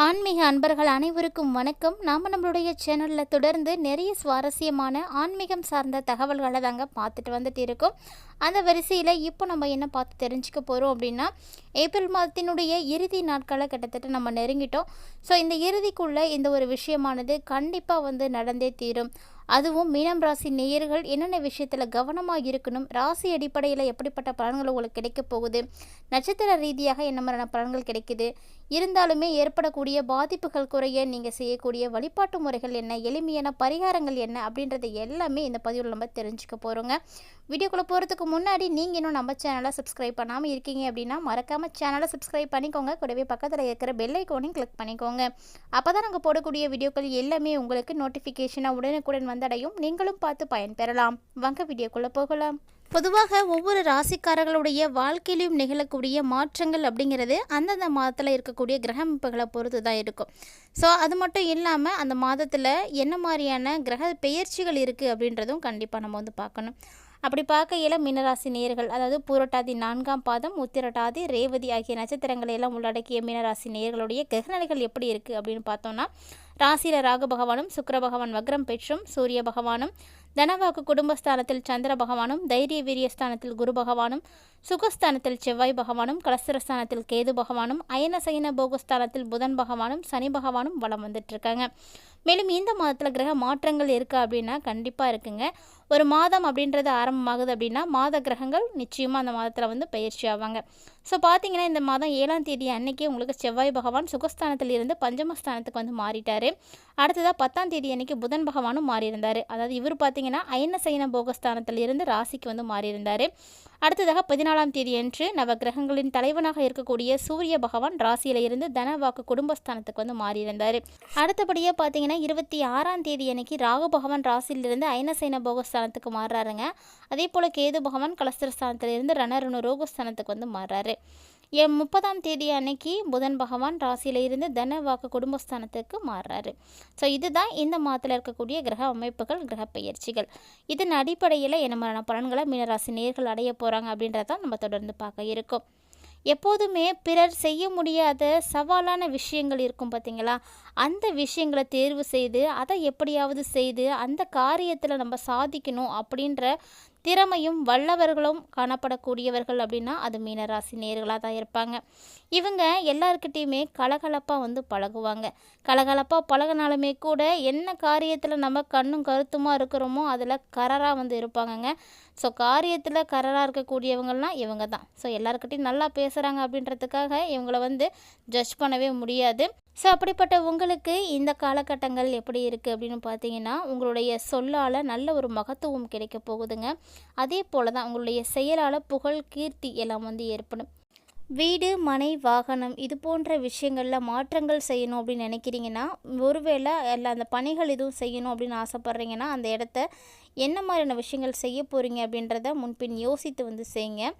ஆன்மீக அன்பர்கள் அனைவருக்கும் வணக்கம். நாம் நம்மளுடைய சேனலில் தொடர்ந்து நிறைய சுவாரஸ்யமான ஆன்மீகம் சார்ந்த தகவல்களை தாங்க பார்த்துட்டு வந்துட்டு இருக்கோம். அந்த வரிசையில் இப்போ நம்ம என்ன பார்த்து தெரிஞ்சுக்க போகிறோம் அப்படின்னா, ஏப்ரல் மாதத்தினுடைய இறுதி நாட்களை கிட்டத்தட்ட நம்ம நெருங்கிட்டோம். ஸோ இந்த இறுதிக்குள்ளே இந்த ஒரு விஷயமானது கண்டிப்பாக நடந்தே தீரும். அதுவும் மீனம் ராசி நேயர்கள் என்னென்ன விஷயத்தில் கவனமாக இருக்கணும், ராசி அடிப்படையில் எப்படிப்பட்ட பலன்கள் உங்களுக்கு கிடைக்க போகுது, நட்சத்திர ரீதியாக என்ன மாதிரியான பலன்கள் கிடைக்குது, இருந்தாலுமே ஏற்படக்கூடிய பாதிப்புகள் குறைய நீங்கள் செய்யக்கூடிய வழிபாட்டு முறைகள் என்ன, எளிமையான பரிகாரங்கள் என்ன அப்படின்றது எல்லாமே இந்த பதிவில் நம்ம தெரிஞ்சுக்க போகிறோங்க. வீடியோக்குள்ளே போகிறதுக்கு முன்னாடி நீங்கள் இன்னும் நம்ம சேனலை சப்ஸ்கிரைப் பண்ணாமல் இருக்கீங்க அப்படின்னா மறக்காமல் சேனலை சப்ஸ்கிரைப் பண்ணிக்கோங்க. கூடவே பக்கத்தில் இருக்கிற பெல் ஐக்கானையும் கிளிக் பண்ணிக்கோங்க. அப்போ தான் நாங்கள் போடக்கூடிய வீடியோக்கள் எல்லாமே உங்களுக்கு நோட்டிஃபிகேஷனாக உடனுக்குடன் வந்தடையும். நீங்களும் பார்த்து பயன்பெறலாம். வாங்க வீடியோக்குள்ளே போகலாம். பொதுவாக ஒவ்வொரு ராசிக்காரர்களுடைய வாழ்க்கையிலும் நிகழக்கூடிய மாற்றங்கள் அப்படிங்கிறது அந்தந்த மாதத்தில் இருக்கக்கூடிய கிரக அமைப்புகளை பொறுத்து தான் இருக்கும். ஸோ அது மட்டும் இல்லாமல் அந்த மாதத்தில் என்ன மாதிரியான கிரக பெயர்ச்சிகள் இருக்குது அப்படின்றதும் கண்டிப்பாக நம்ம பார்க்கணும். அப்படி பார்க்கையில் மீனராசி நேயர்கள், அதாவது பூரட்டாதி 4ஆம் பாதம், உத்திரட்டாதி, ரேவதி ஆகிய நட்சத்திரங்களை எல்லாம் உள்ளடக்கிய மீனராசி நேயர்களுடைய கிரகநிலைகள் எப்படி இருக்குது அப்படின்னு பார்த்தோம்னா, ராசியில் ராகு பகவானும் சுக்கிர பகவான் வக்ரம் பெற்றும், சூரிய பகவானும் தனவாக்கு குடும்பஸ்தானத்தில் சந்திர பகவானும், தைரிய வீரியஸ்தானத்தில் குரு பகவானும், சுகஸ்தானத்தில் செவ்வாய் பகவானும், கலஸ்திரஸ்தானத்தில் கேது பகவானும், அயன சயன போகஸ்தானத்தில் புதன் பகவானும், சனி பகவானும் வலம் வந்துட்டுருக்காங்க. மேலும் இந்த மாதத்தில் கிரக மாற்றங்கள் இருக்கா அப்படின்னா கண்டிப்பாக இருக்குங்க. ஒரு மாதம் அப்படின்றது ஆரம்பமாகுது அப்படின்னா மாத கிரகங்கள் நிச்சயமாக அந்த மாதத்தில் பயிற்சி ஆவாங்க. ஸோ பார்த்தீங்கன்னா இந்த மாதம் 7ஆம் தேதி அன்னைக்கு உங்களுக்கு செவ்வாய் பகவான் சுகஸ்தானத்தில் இருந்து பஞ்சமஸ்தானத்துக்கு மாறிட்டார். அடுத்ததாக 10ஆம் தேதி அன்னைக்கு புதன் பகவானும் மாறியிருந்தார். அதாவது இவர் பார்த்தீங்கன்னா அயன சயன போகஸ்தானத்தில் இருந்து ராசிக்கு மாறியிருந்தார். அடுத்ததாக 14ஆம் தேதி அன்று நவ கிரகங்களின் தலைவனாக இருக்கக்கூடிய சூரிய பகவான் ராசியில் இருந்து தனவாக்கு குடும்பஸ்தானத்துக்கு மாறியிருந்தார். அடுத்தபடியாக பார்த்தீங்கன்னா 26ஆம் தேதி அன்னைக்கு ராகு பகவான் ராசியிலிருந்து அயனசைன போகஸ்தானத்துக்கு மாறுறாருங்க. அதே போல் கேது பகவான் கலஸ்திரஸ்தானத்திலிருந்து ரணருணு ரோகஸ்தானத்துக்கு மாறுறாரு. 30ஆம் தேதி அன்னைக்கு புதன் பகவான் ராசியில் இருந்து தனவாக்கு குடும்பஸ்தானத்துக்கு மாறுறாரு. ஸோ இதுதான் இந்த மாதத்தில் இருக்கக்கூடிய கிரக அமைப்புகள், கிரக பெயர்ச்சிகள். இதன் அடிப்படையில் என்ன மாதிரியான பலன்களை மீனராசி நேயர்கள் அடைய போகிறாங்க அப்படின்றதான் நம்ம தொடர்ந்து பார்க்க இருக்கோம். எப்போதுமே பிறர் செய்ய முடியாத சவாலான விஷயங்கள் இருக்கும் பார்த்தீங்களா, அந்த விஷயங்களை தேர்வு செய்து அதை எப்படியாவது செய்து அந்த காரியத்தில் நம்ம சாதிக்கணும் அப்படின்ற திறமையும் வல்லவர்களும் காணப்படக்கூடியவர்கள் அப்படின்னா அது மீனராசி நேயர்களாக தான் இருப்பாங்க. இவங்க எல்லாருக்கிட்டையுமே கலகலப்பாக பழகுவாங்க. கலகலப்பாக பழகினாலுமே கூட என்ன காரியத்தில் நம்ம கண்ணும் கருத்துமாக இருக்கிறோமோ அதில் கரராக இருப்பாங்கங்க. ஸோ காரியத்தில் கரராக இருக்கக்கூடியவங்கள்லாம் இவங்க தான். ஸோ எல்லாருக்கிட்டையும் நல்லா பேசுகிறாங்க அப்படின்றதுக்காக இவங்களை ஜட்ஜ் பண்ணவே முடியாது. ஸோ அப்படிப்பட்ட உங்களுக்கு இந்த காலகட்டங்கள் எப்படி இருக்குது அப்படின்னு பார்த்தீங்கன்னா, உங்களுடைய சொல்லால் நல்ல ஒரு மகத்துவம் கிடைக்க போகுதுங்க. அதே போல் தான் உங்களுடைய செயலால் புகழ், கீர்த்தி எல்லாம் ஏற்படும். வீடு, மனை, வாகனம் இது போன்ற விஷயங்களில் மாற்றங்கள் செய்யணும் அப்படின்னு நினைக்கிறீங்கன்னா, ஒருவேளை இல்லை அந்த பணிகள் எதுவும் செய்யணும் அப்படின்னு ஆசைப்பட்றீங்கன்னா அந்த இடத்த என்ன மாதிரியான விஷயங்கள் செய்ய போகிறீங்க அப்படின்றத முன்பின் யோசித்து செய்யுங்க.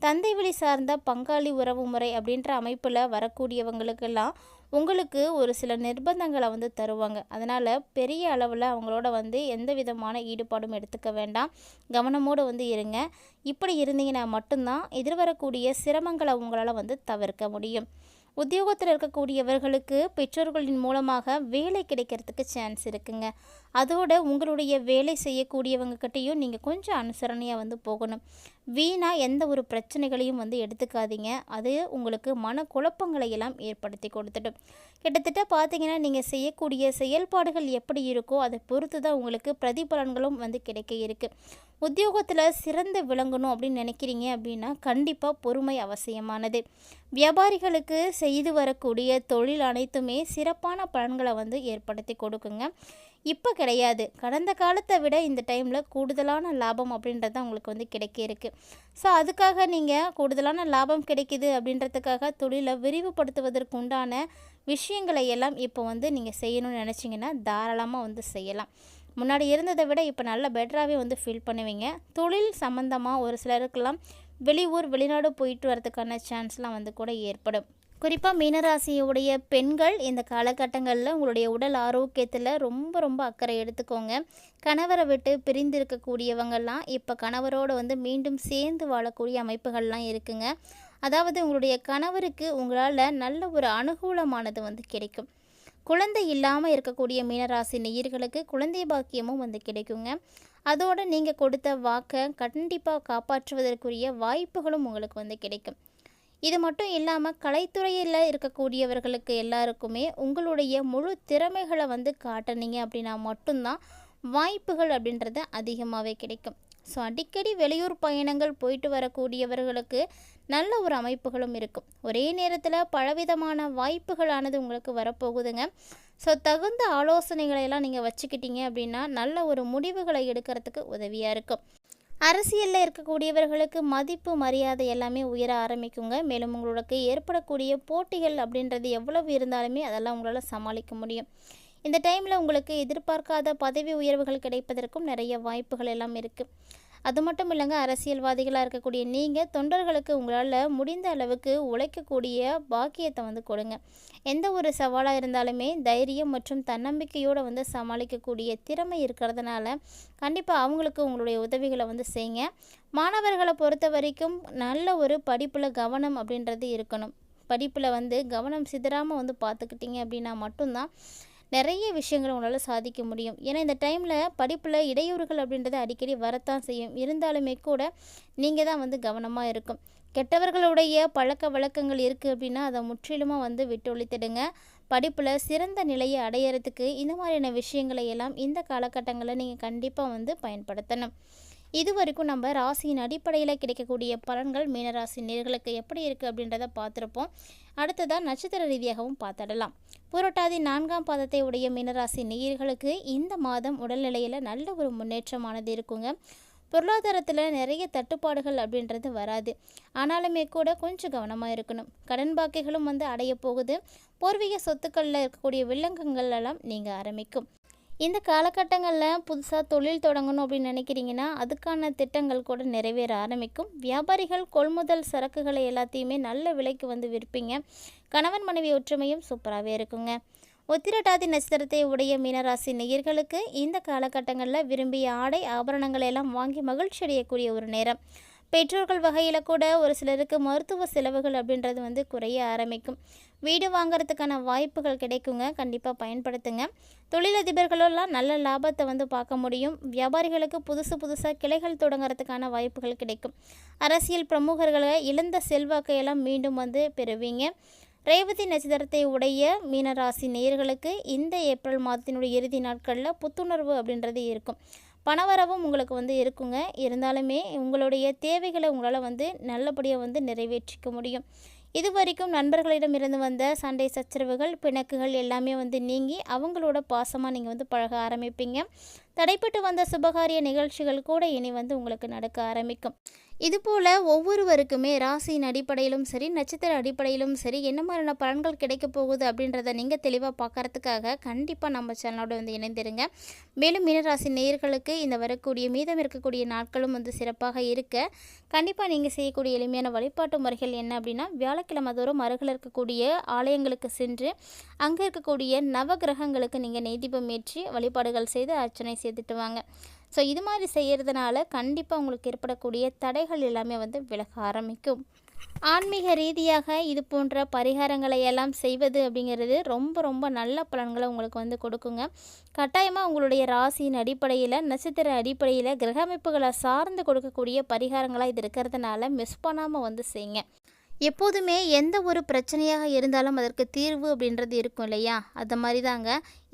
தந்தை வழி சார்ந்த பங்காளி உறவு முறை அப்படின்ற அமைப்பில் வரக்கூடியவங்களுக்கெல்லாம் உங்களுக்கு ஒரு சில நிர்பந்தங்களை தருவாங்க. அதனால் பெரிய அளவில் அவங்களோட எந்த விதமான ஈடுபாடும் எடுத்துக்க வேண்டாம். கவனமோடு இருங்க. இப்படி இருந்தீங்கன்னா மட்டும்தான் எதிர்வரக்கூடிய சிரமங்களை உங்களால் தவிர்க்க முடியும். உத்தியோகத்தில் இருக்கக்கூடியவர்களுக்கு பெற்றோர்களின் மூலமாக வேலை கிடைக்கிறதுக்கு சான்ஸ் இருக்குங்க. அதோட உங்களுடைய வேலை செய்யக்கூடியவங்ககிட்டையும் நீங்கள் கொஞ்சம் அனுசரணையாக போகணும். வீணாக எந்த ஒரு பிரச்சனைகளையும் எடுத்துக்காதீங்க. அது உங்களுக்கு மனக்குழப்பங்களை எல்லாம் ஏற்படுத்தி கொடுத்துடும். கிட்டத்தட்ட பார்த்தீங்கன்னா நீங்கள் செய்யக்கூடிய செயல்பாடுகள் எப்படி இருக்கோ அதை பொறுத்து தான் உங்களுக்கு பிரதிபலன்களும் கிடைக்க இருக்குது. உத்தியோகத்தில் சிறந்து விளங்கணும் அப்படின்னு நினைக்கிறீங்க அப்படின்னா கண்டிப்பாக பொறுமை அவசியமானது. வியாபாரிகளுக்கு செய்து வரக்கூடிய தொழில் அனைத்துமே சிறப்பான பலன்களை ஏற்படுத்தி கொடுக்குங்க. இப்போ கிடையாது, கடந்த காலத்தை விட இந்த டைமில் கூடுதலான லாபம் அப்படின்றது உங்களுக்கு கிடைக்க இருக்குது. ஸோ அதுக்காக நீங்கள் கூடுதலான லாபம் கிடைக்கிது அப்படின்றதுக்காக தொழிலை விரிவுபடுத்துவதற்கு உண்டான விஷயங்களை எல்லாம் இப்போ நீங்கள் செய்யணும்னு நினச்சிங்கன்னா தாராளமாக செய்யலாம். முன்னாடி இருந்ததை விட இப்போ நல்ல பெட்டராகவே ஃபீல் பண்ணுவீங்க. தொழில் சம்மந்தமாக ஒரு சிலருக்கெல்லாம் வெளியூர், வெளிநாடு போயிட்டு வரதுக்கான சான்ஸ்லாம் கூட ஏற்படும். குறிப்பாக மீனராசியுடைய பெண்கள் இந்த காலகட்டங்களில் உங்களுடைய உடல் ஆரோக்கியத்தில் ரொம்ப ரொம்ப அக்கறை எடுத்துக்கோங்க. கணவரை விட்டு பிரிந்து இருக்கக்கூடியவங்கள்லாம் இப்போ கணவரோடு மீண்டும் சேர்ந்து வாழக்கூடிய அமைப்புகள்லாம் இருக்குங்க. அதாவது உங்களுடைய கணவருக்கு உங்களால் நல்ல ஒரு அனுகூலமானது வந்து கிடைக்கும். குழந்தை இல்லாமல் இருக்கக்கூடிய மீனராசி நேயர்களுக்கு குழந்தை பாக்கியமும் வந்து கிடைக்குங்க. அதோடு நீங்கள் கொடுத்த வாக்கை கண்டிப்பாக காப்பாற்றுவதற்குரிய வாய்ப்புகளும் உங்களுக்கு வந்து கிடைக்கும். இது மட்டும் இல்லாமல் கலைத்துறையில் இருக்கக்கூடியவர்களுக்கு எல்லாருக்குமே உங்களுடைய முழு திறமைகளை வந்து காட்டினீங்க அப்படின்னா மட்டும்தான் வாய்ப்புகள் அப்படின்றது அதிகமாகவே கிடைக்கும். ஸோ அடிக்கடி வெளியூர் பயணங்கள் போயிட்டு வரக்கூடியவர்களுக்கு நல்ல ஒரு அமைப்புகளும் இருக்கும். ஒரே நேரத்தில் பலவிதமான வாய்ப்புகளானது உங்களுக்கு வரப்போகுதுங்க. ஸோ தகுந்த ஆலோசனைகளை எல்லாம் நீங்கள் வச்சுக்கிட்டீங்க அப்படின்னா நல்ல ஒரு முடிவுகளை எடுக்கிறதுக்கு உதவியாக இருக்கும். அரசியலில் இருக்கக்கூடியவர்களுக்கு மதிப்பு மரியாதை எல்லாமே உயர ஆரம்பிக்குங்க. மேலும் உங்களுக்கு ஏற்படக்கூடிய போட்டிகள் அப்படின்றது எவ்வளவு இருந்தாலுமே அதெல்லாம் உங்களால் சமாளிக்க முடியும். இந்த டைமில் உங்களுக்கு எதிர்பார்க்காத பதவி உயர்வுகள் கிடைப்பதற்கும் நிறைய வாய்ப்புகள் எல்லாம் இருக்குது. அது மட்டும் இல்லைங்க, அரசியல்வாதிகளாக இருக்கக்கூடிய நீங்கள் தொண்டர்களுக்கு உங்களால் முடிந்த அளவுக்கு உழைக்கக்கூடிய பாக்கியத்தை வந்து கொடுங்க. எந்த ஒரு சவாலாக இருந்தாலுமே தைரியம் மற்றும் தன்னம்பிக்கையோடு வந்து சமாளிக்கக்கூடிய திறமை இருக்கிறதுனால கண்டிப்பாக அவங்களுக்கு உங்களுடைய உதவிகளை வந்து செய்யுங்க. மாணவர்களை பொறுத்த வரைக்கும் நல்ல ஒரு படிப்பில் கவனம் அப்படின்றது இருக்கணும். படிப்பில் வந்து கவனம் சிதறாமல் வந்து பார்த்துக்கிட்டிங்க அப்படின்னா மட்டும்தான் நிறைய விஷயங்கள் உங்களால் சாதிக்க முடியும். ஏன்னா இந்த டைமில் படிப்பில் இடையூறுகள் அப்படின்றது அடிக்கடி வரத்தான் செய்யும். இருந்தாலுமே கூட நீங்கள் தான் வந்து கவனமாக இருக்கும். கெட்டவர்களுடைய பழக்க வழக்கங்கள் இருக்குது அப்படின்னா அதை முற்றிலுமாக வந்து விட்டொழித்திடுங்க. படிப்பில் சிறந்த நிலையை அடையிறதுக்கு இந்த மாதிரியான விஷயங்களை எல்லாம் இந்த காலகட்டங்களில் நீங்கள் கண்டிப்பாக வந்து பயன்படுத்தணும். இது வரைக்கும் நம்ம ராசியின் அடிப்படையில் கிடைக்கக்கூடிய பலன்கள் மீனராசி நேயர்களுக்கு எப்படி இருக்குது அப்படின்றத பார்த்துருப்போம். அடுத்ததாக நட்சத்திர ரீதியாகவும் பார்த்துடலாம். புரட்டாதி 4ஆம் பாதத்தை உடைய மீனராசி நேயர்களுக்கு இந்த மாதம் உடல்நிலையில் நல்ல ஒரு முன்னேற்றமானது இருக்குங்க. பொருளாதாரத்தில் நிறைய தட்டுப்பாடுகள் அப்படின்றது வராது. ஆனாலுமே கூட கொஞ்சம் கவனமாக இருக்கணும். கடன் பாக்கிகளும் வந்து அடைய போகுது. பூர்வீக சொத்துக்களில் இருக்கக்கூடிய வில்லங்கங்கள் எல்லாம் நீங்கள் ஆரம்பிக்கும். இந்த காலகட்டங்களில் புதுசாக தொழில் தொடங்கணும் அப்படின்னு நினைக்கிறீங்கன்னா அதுக்கான திட்டங்கள் கூட நிறைவேற ஆரம்பிக்கும். வியாபாரிகள் கொள்முதல் சரக்குகளை எல்லாத்தையுமே நல்ல விலைக்கு வந்து விற்பீங்க. கணவன் மனைவி ஒற்றுமையும் சூப்பராகவே இருக்குங்க. உத்திரட்டாதி நட்சத்திரத்தை உடைய மீனராசி நேயர்களுக்கு இந்த காலகட்டங்களில் விரும்பிய ஆடை ஆபரணங்களை எல்லாம் வாங்கி மகிழ்ச்சி அடையக்கூடிய ஒரு நேரம். பெற்றோர்கள் வகையில் கூட ஒரு சிலருக்கு மருத்துவ செலவுகள் அப்படின்றது வந்து குறைய ஆரம்பிக்கும். வீடு வாங்கிறதுக்கான வாய்ப்புகள் கிடைக்குங்க. கண்டிப்பாக பயன்படுத்துங்க. தொழிலதிபர்களெல்லாம் நல்ல லாபத்தை வந்து பார்க்க முடியும். வியாபாரிகளுக்கு புதுசாக கிளைகள் தொடங்கிறதுக்கான வாய்ப்புகள் கிடைக்கும். அரசியல் பிரமுகர்களை இழந்த செல்வாக்கையெல்லாம் மீண்டும் வந்து பெறுவீங்க. ரேவதி நட்சத்திரத்தை உடைய மீனராசி நேயர்களுக்கு இந்த ஏப்ரல் மாதத்தினுடைய இறுதி நாட்களில் புத்துணர்வு அப்படின்றது இருக்கும். பணவரவும் உங்களுக்கு வந்து இருக்குங்க. இருந்தாலுமே உங்களுடைய தேவைகளை உங்களால் வந்து நல்லபடியாக வந்து நிறைவேற்றிக்க முடியும். இது வரைக்கும் நண்பர்களிடமிருந்து வந்த சண்டை சச்சரவுகள் பிணக்குகள் எல்லாமே வந்து நீங்கி அவங்களோட பாசமாக நீங்கள் வந்து பழக ஆரம்பிப்பீங்க. தடைப்பட்டு வந்த சுபகாரிய நிகழ்ச்சிகள் கூட இனி வந்து உங்களுக்கு நடக்க ஆரம்பிக்கும். இதுபோல் ஒவ்வொருவருக்குமே ராசியின் அடிப்படையிலும் சரி நட்சத்திர அடிப்படையிலும் சரி என்ன மாதிரியான பலன்கள் கிடைக்க போகுது அப்படின்றத நீங்கள் தெளிவாக பார்க்கறதுக்காக கண்டிப்பாக நம்ம சேனலோட வந்து இணைந்திருங்க. மேலும் மீனராசி நேயர்களுக்கு இந்த வரக்கூடிய மீதம் இருக்கக்கூடிய நாட்களும் வந்து சிறப்பாக இருக்க கண்டிப்பாக நீங்கள் செய்யக்கூடிய எளிமையான வழிபாட்டு முறைகள் என்ன அப்படின்னா வியாழக்கிழமை தோறும் அருகில் இருக்கக்கூடிய ஆலயங்களுக்கு சென்று அங்கே இருக்கக்கூடிய நவகிரகங்களுக்கு நீங்கள் நெய்தீபம் ஏற்றி வழிபாடுகள் செய்து அர்ச்சனை செய்துட்டு வாங்க. ஸோ இது மாதிரி செய்கிறதுனால கண்டிப்பாக உங்களுக்கு ஏற்படக்கூடிய தடைகள் எல்லாமே வந்து விலக ஆரம்பிக்கும். ஆன்மீக ரீதியாக இது போன்ற பரிகாரங்களை எல்லாம் செய்வது அப்படிங்கிறது ரொம்ப நல்ல பலன்களை உங்களுக்கு வந்து கொடுக்குங்க. கட்டாயமாக உங்களுடைய ராசியின் அடிப்படையில் நட்சத்திர அடிப்படையில் கிரக அமைப்புகளை சார்ந்து கொடுக்கக்கூடிய பரிகாரங்களாக இது இருக்கிறதுனால மிஸ் பண்ணாமல் வந்து செய்யுங்க. எப்போதுமே எந்த ஒரு பிரச்சனையாக இருந்தாலும் அதற்கு தீர்வு அப்படின்றது இருக்கும் இல்லையா? அது மாதிரி தாங்க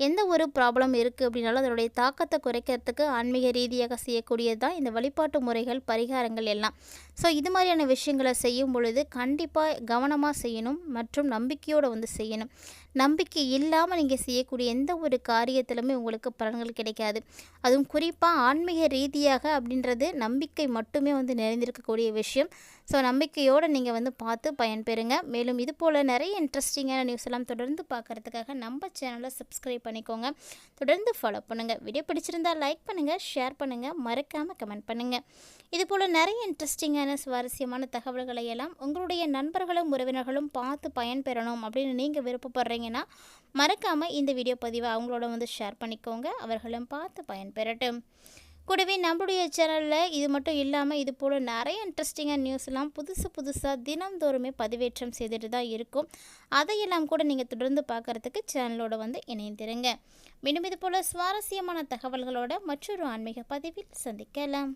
எந்த ஒரு ப்ராப்ளம் இருக்குது அப்படின்னாலும் அதனுடைய தாக்கத்தை குறைக்கிறதுக்கு ஆன்மீக ரீதியாக செய்யக்கூடியது தான் இந்த வழிபாட்டு முறைகள் பரிகாரங்கள் எல்லாம். ஸோ இது மாதிரியான விஷயங்களை செய்யும் பொழுது கண்டிப்பாக கவனமாக செய்யணும் மற்றும் நம்பிக்கையோடு வந்து செய்யணும். நம்பிக்கை இல்லாமல் நீங்கள் செய்யக்கூடிய எந்த ஒரு காரியத்திலுமே உங்களுக்கு பலன்கள் கிடைக்காது. அதுவும் குறிப்பாக ஆன்மீக ரீதியாக அப்படின்றது நம்பிக்கை மட்டுமே வந்து நிறைந்திருக்கக்கூடிய விஷயம். ஸோ நம்பிக்கையோடு நீங்கள் வந்து பார்த்து பயன்பெறுங்க. மேலும் இது போல் நிறைய இன்ட்ரெஸ்டிங்கான நியூஸ் எல்லாம் தொடர்ந்து பார்க்குறதுக்காக நம்ம சேனலை சப்ஸ்கிரைப் பண்ணிக்கோங்க. தொடர்ந்து ஃபாலோ பண்ணுங்கள். வீடியோ பிடிச்சிருந்தால் லைக் பண்ணுங்கள், ஷேர் பண்ணுங்கள், மறக்காமல் கமெண்ட் பண்ணுங்கள். இது போல் நிறைய இன்ட்ரெஸ்டிங்கான சுவாரஸ்யமான தகவல்களை எல்லாம் உங்களுடைய நண்பர்களும் உறவினர்களும் பார்த்து பயன்பெறணும் அப்படின்னு நீங்கள் விருப்பப்படுறீங்கன்னா மறக்காமல் இந்த வீடியோ பதிவை அவங்களோட வந்து ஷேர் பண்ணிக்கோங்க. அவர்களும் பார்த்து பயன்பெறட்டும். கூடவே நம்மளுடைய சேனலில் இது மட்டும் இல்லாமல் இது போல் நிறைய இன்ட்ரெஸ்டிங்கான நியூஸ்லாம் புதுசாக தினந்தோறுமே பதிவேற்றம் செய்துட்டு தான் இருக்கும். அதையெல்லாம் கூட நீங்கள் தொடர்ந்து பார்க்குறதுக்கு சேனலோட வந்து இணைந்திருங்க. மீண்டும் இது போல் சுவாரஸ்யமான தகவல்களோட மற்றொரு ஆன்மீக பதிவில் சந்திக்கலாம்.